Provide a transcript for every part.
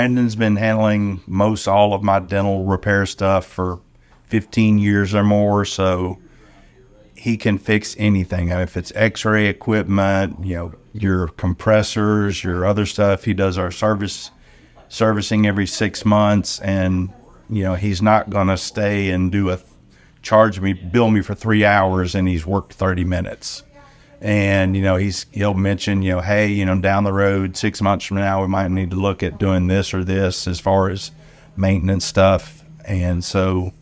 Brandon's been handling most all of my dental repair stuff for 15 years or more, so he can fix anything. If it's x-ray equipment, your compressors, your other stuff, he does our servicing every 6 months, and he's not going to stay and bill me for 3 hours and he's worked 30 minutes. And, he'll mention, hey, down the road, 6 months from now, we might need to look at doing this or this as far as maintenance stuff. And so,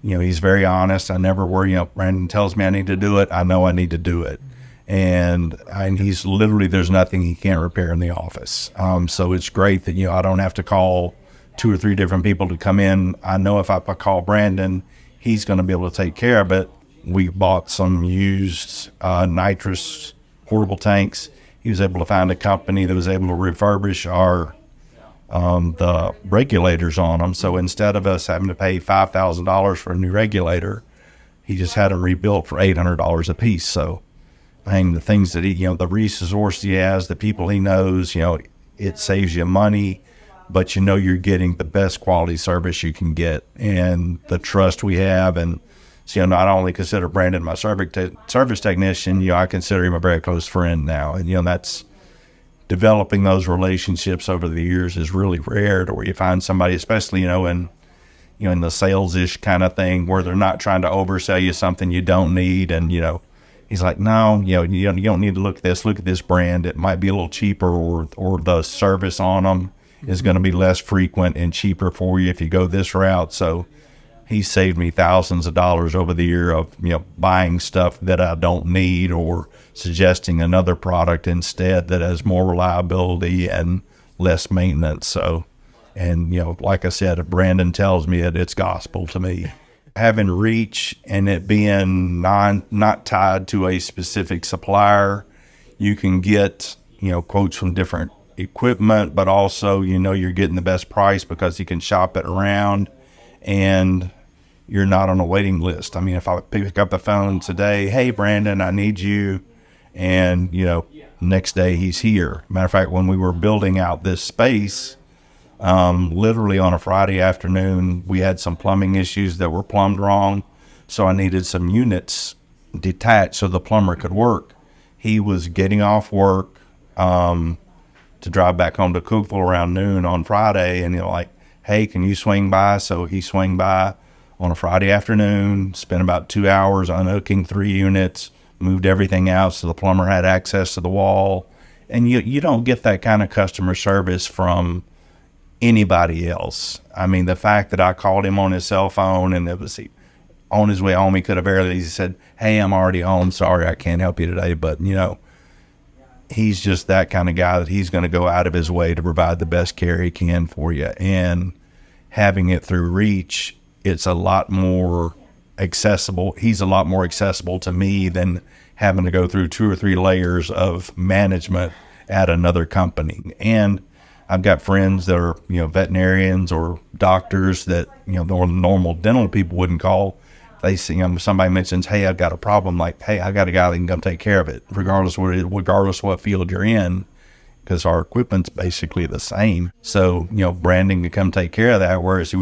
he's very honest. I never worry. Brandon tells me I need to do it. I know I need to do it. And he's literally, there's nothing he can't repair in the office. So it's great that, I don't have to call 2 or 3 different people to come in. I know if I call Brandon, he's going to be able to take care of it. We bought some used nitrous portable tanks. He was able to find a company that was able to refurbish the regulators on them. So instead of us having to pay $5,000 for a new regulator, he just had them rebuilt for $800 a piece. So, the things that the resources he has, the people he knows, it saves you money, but you're getting the best quality service you can get, and the trust we have. And so, not only consider Brandon my service technician, I consider him a very close friend now. And, that's developing those relationships over the years is really rare, to where you find somebody, especially, in the sales-ish kind of thing, where they're not trying to oversell you something you don't need. And, he's like, no, you don't need to look at this brand. It might be a little cheaper, or the service on them is going to be less frequent and cheaper for you if you go this route. So he saved me thousands of dollars over the year of, buying stuff that I don't need, or suggesting another product instead that has more reliability and less maintenance. So, and, like I said, if Brandon tells me it, it's gospel to me. Having reach and it being not tied to a specific supplier, you can get, quotes from different equipment, but also, you're getting the best price because you can shop it around, and you're not on a waiting list. If I pick up the phone today, hey, Brandon, I need you, and, next day he's here. Matter of fact, when we were building out this space, literally on a Friday afternoon, we had some plumbing issues that were plumbed wrong. So I needed some units detached so the plumber could work. He was getting off work, to drive back home to Cookville around noon on Friday. And like, hey, can you swing by? So he swung by on a Friday afternoon, spent about 2 hours unhooking 3 units, moved everything out so the plumber had access to the wall. And you don't get that kind of customer service from anybody else. The fact that I called him on his cell phone, and it was on his way home, he could have barely said, hey, I'm already home. Sorry, I can't help you today. But, he's just that kind of guy that he's going to go out of his way to provide the best care he can for you. And having it through reach, it's a lot more accessible. He's a lot more accessible to me than having to go through 2 or 3 layers of management at another company. And I've got friends that are, veterinarians or doctors that, the normal dental people wouldn't call. They see somebody mentions, hey, I've got a problem. Like, hey, I got a guy that can come take care of it, regardless of what field you're in, because our equipment's basically the same. So, Brandon can come take care of that. Whereas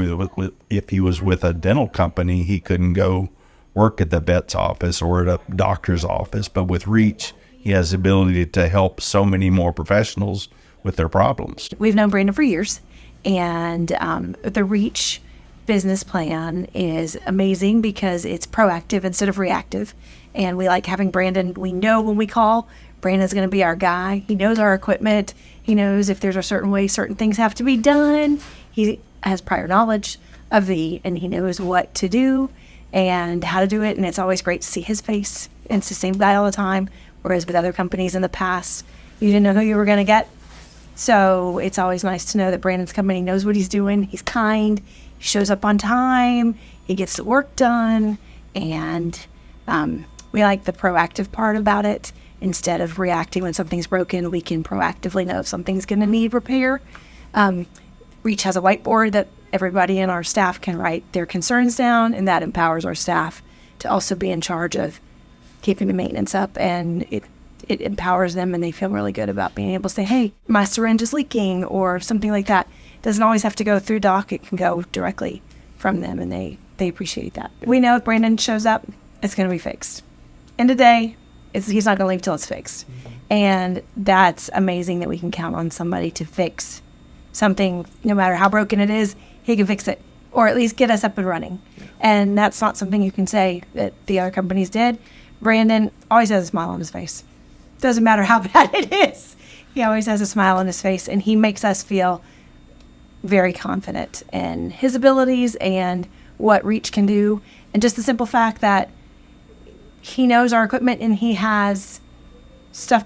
if he was with a dental company, he couldn't go work at the vet's office or at a doctor's office. But with Reach, he has the ability to help so many more professionals with their problems. We've known Brandon for years, and the Reach business plan is amazing because it's proactive instead of reactive. And we like having Brandon. We know when we call, Brandon's going to be our guy. He knows our equipment. He knows if there's a certain way certain things have to be done. He has prior knowledge and he knows what to do and how to do it. And it's always great to see his face. And it's the same guy all the time. Whereas with other companies in the past, you didn't know who you were going to get. So it's always nice to know that Brandon's company knows what he's doing. He's kind. He shows up on time. He gets the work done. And we like the proactive part about it. Instead of reacting when something's broken, we can proactively know if something's going to need repair. Reach has a whiteboard that everybody in our staff can write their concerns down, and that empowers our staff to also be in charge of keeping the maintenance up. And it empowers them, and they feel really good about being able to say, hey, my syringe is leaking or something like that. doesn't always have to go through Doc. It can go directly from them, and they appreciate that. We know if Brandon shows up, it's going to be fixed. End of the day, he's not going to leave till it's fixed. And that's amazing that we can count on somebody to fix something. No matter how broken it is, he can fix it, or at least get us up and running. And that's not something you can say that the other companies did. Brandon always has a smile on his face. Doesn't matter how bad it is. He always has a smile on his face, and he makes us feel very confident in his abilities and what Reach can do. And just the simple fact that he knows our equipment, and he has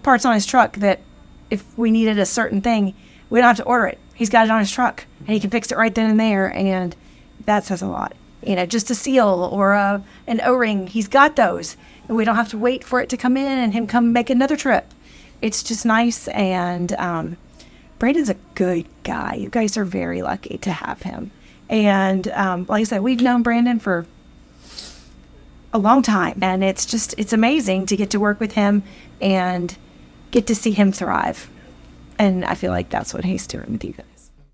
parts on his truck that if we needed a certain thing, we don't have to order it. He's got it on his truck, and he can fix it right then and there, and that says a lot. Just a seal or an O-ring, he's got those, and we don't have to wait for it to come in and him come make another trip. It's just nice, and Brandon's a good guy. You guys are very lucky to have him. And like I said, we've known Brandon for a long time, and it's amazing to get to work with him and get to see him thrive. And I feel like that's what he's doing with you guys.